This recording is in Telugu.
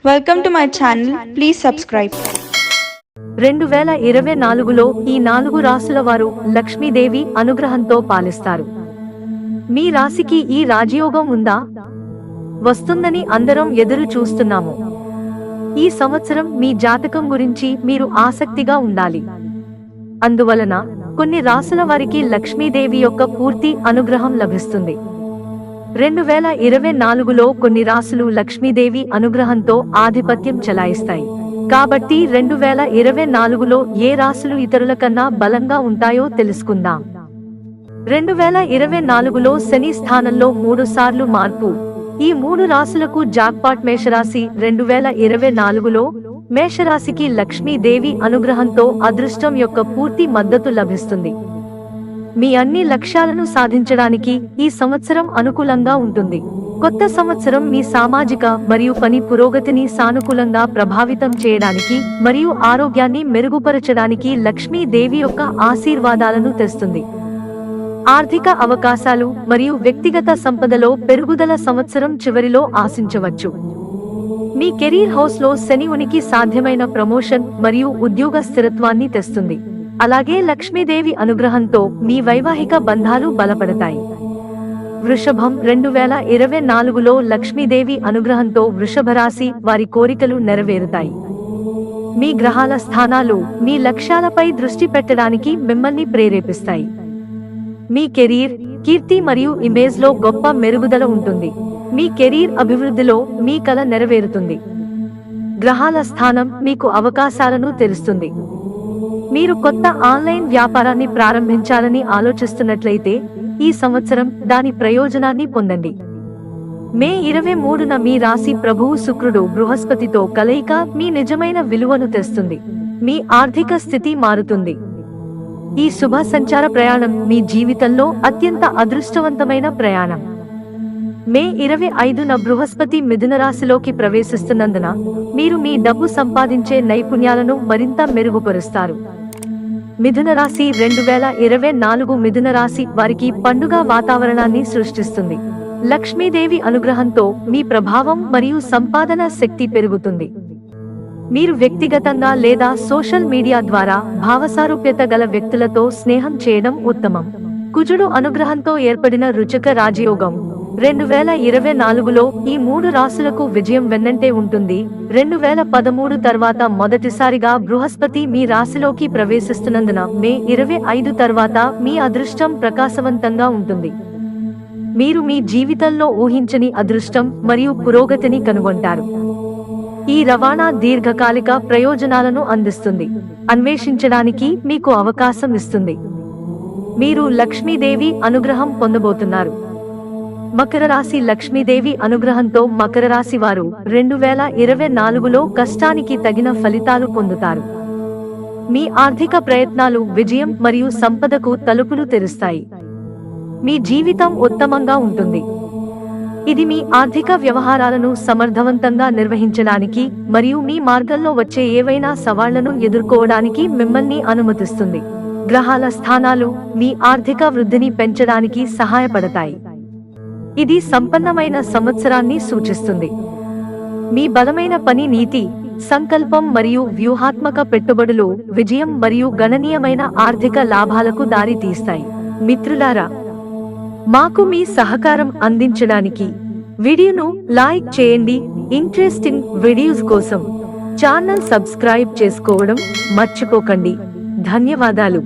Welcome to my channel. Please subscribe. 2024లో ఈ 4 రాశుల వారు లక్ష్మీదేవి అనుగ్రహంతో పాలిస్తారు. మీ రాశికి ఈ రాజయోగం ఉందా? వస్తుందని అందరం ఎదురు చూస్తున్నాము. ఈ సంవత్సరం మీ జాతకం గురించి మీరు ఆసక్తిగా ఉండాలి. అందువలన కొన్ని రాశుల వారికి లక్ష్మీదేవి యొక్క పూర్తి అనుగ్రహం లభిస్తుంది. 2024లో కొన్ని రాశులు లక్ష్మీదేవి అనుగ్రహంతో ఆధిపత్యం చెలాయిస్తాయి. కాబట్టి 2024లో ఏ రాశులు ఇతరుల కన్నా బలంగా ఉంటాయో తెలుసుకుందాం. 2024లో శని స్థానంలో 3 సార్లు మార్పు. ఈ 3 రాశులకు జాక్పాట్. మేషరాశి 2024లో మేషరాశికి లక్ష్మీదేవి అనుగ్రహంతో అదృష్టం యొక్క పూర్తి మద్దతు లభిస్తుంది. మీ అన్ని లక్ష్యాలను సాధించడానికి ఈ సంవత్సరం అనుకూలంగా ఉంటుంది. కొత్త సంవత్సరం మీ సామాజిక మరియు పని పురోగతిని సానుకూలంగా ప్రభావితం చేయడానికి మరియు ఆరోగ్యాన్ని మెరుగుపరచడానికి లక్ష్మీదేవి యొక్క ఆశీర్వాదాలను తెస్తుంది. ఆర్థిక అవకాశాలు మరియు వ్యక్తిగత సంపదలో పెరుగుదల సంవత్సరం చివరిలో ఆశించవచ్చు. మీ కెరీర్ హౌస్ లో శని ఉనికి సాధ్యమైన ప్రమోషన్ మరియు ఉద్యోగ స్థిరత్వాన్ని తెస్తుంది. అలాగే లక్ష్మీదేవి అనుగ్రహంతో మీ వైవాహిక బంధాలు బలపడతాయి. వృషభం 2024లో లక్ష్మీదేవి అనుగ్రహంతో వృషభ రాశి వారి కోరికలు నెరవేరుతాయి. మీ గ్రహాల స్థానాలు మీ లక్ష్యాలపై దృష్టి పెట్టడానికి మిమ్మల్ని ప్రేరేపిస్తాయి. మీ కెరీర్, కీర్తి మరియు ఇమేజ్ లో గొప్ప మెరుగుదల ఉంటుంది. మీ కెరీర్ అభివృద్ధిలో మీ కల నెరవేరుతుంది. గ్రహాల స్థానం మీకు అవకాశాలను తెరుస్తుంది. మీరు కొత్త ఆన్లైన్ వ్యాపారాన్ని ప్రారంభించాలని ఆలోచిస్తున్నట్లయితే ఈ సంవత్సరం దాని ప్రయోజనాన్ని పొందండి. మే 23న మీ రాశి ప్రభువు శుక్రుడు బృహస్పతితో కలయిక మీ నిజమైన విలువను తెస్తుంది. మీ ఆర్థిక స్థితి మారుతుంది. ఈ శుభ సంచార ప్రయాణం మీ జీవితంలో అత్యంత అదృష్టవంతమైన ప్రయాణం. మే 25న బృహస్పతి మిథున రాశిలోకి ప్రవేశిస్తున్నందున మీరు మీ డబ్బు సంపాదించే నైపుణ్యాలను మరింత మెరుగుపరుస్తారు. మిథున రాశి 2024 మిథున రాశి వారికి పండుగ వాతావరణాన్ని సృష్టిస్తుంది. లక్ష్మీదేవి అనుగ్రహంతో మీ ప్రభావం మరియు సంపాదన శక్తి పెరుగుతుంది. మీరు వ్యక్తిగతంగా లేదా సోషల్ మీడియా ద్వారా భావసారూప్యత గల వ్యక్తులతో స్నేహం చేయడం ఉత్తమం. కుజుడు అనుగ్రహంతో ఏర్పడిన రుచక రాజయోగం 2024లో ఈ 3 రాశులకు విజయం వెన్నంటే ఉంటుంది. 2013 తర్వాత మొదటిసారిగా బృహస్పతి మీ రాశిలోకి ప్రవేశిస్తున్నందున మే 25 తర్వాత మీ అదృష్టం ప్రకాశవంతంగా ఉంటుంది. మీరు మీ జీవితంలో ఊహించని అదృష్టం మరియు పురోగతిని కనుగొంటారు. ఈ రవాణా దీర్ఘకాలిక ప్రయోజనాలను అందిస్తుంది. అన్వేషించడానికి మీకు అవకాశం ఇస్తుంది. మీరు లక్ష్మీదేవి అనుగ్రహం పొందబోతున్నారు. మకర రాశి లక్ష్మీదేవి అనుగ్రహంతో మకర రాశి వారు 2024లో కష్టానికి తగిన ఫలితాలు పొందుతారు. మీ ఆర్థిక ప్రయత్నాలు విజయం మరియు సంపదకు తలుపులు తెరుస్తాయి. మీ జీవితం ఉత్తమంగా ఉంటుంది. ఇది మీ ఆర్థిక వ్యవహారాలను సమర్థవంతంగా నిర్వహించడానికి మరియు మీ మార్గంలో వచ్చే ఏవైనా సవాళ్లను ఎదుర్కోవడానికి మిమ్మల్ని అనుమతిస్తుంది. గ్రహాల స్థానాలు మీ ఆర్థిక వృద్ధిని పెంచడానికి సహాయపడతాయి. ఇది సంపన్నమైన సంవత్సరాన్ని సూచిస్తుంది. మీ బలమైన పని, నీతి, సంకల్పం మరియు వ్యూహాత్మక పెట్టుబడులు విజయం మరియు గణనీయమైన ఆర్థిక లాభాలకు దారి తీస్తాయి. మిత్రులారా, మాకు మీ సహకారం అందించడానికి వీడియోను లైక్ చేయండి. ఇంట్రెస్టింగ్ వీడియోస్ కోసం ఛానల్ సబ్స్క్రైబ్ చేసుకోవడం మర్చిపోకండి. ధన్యవాదాలు.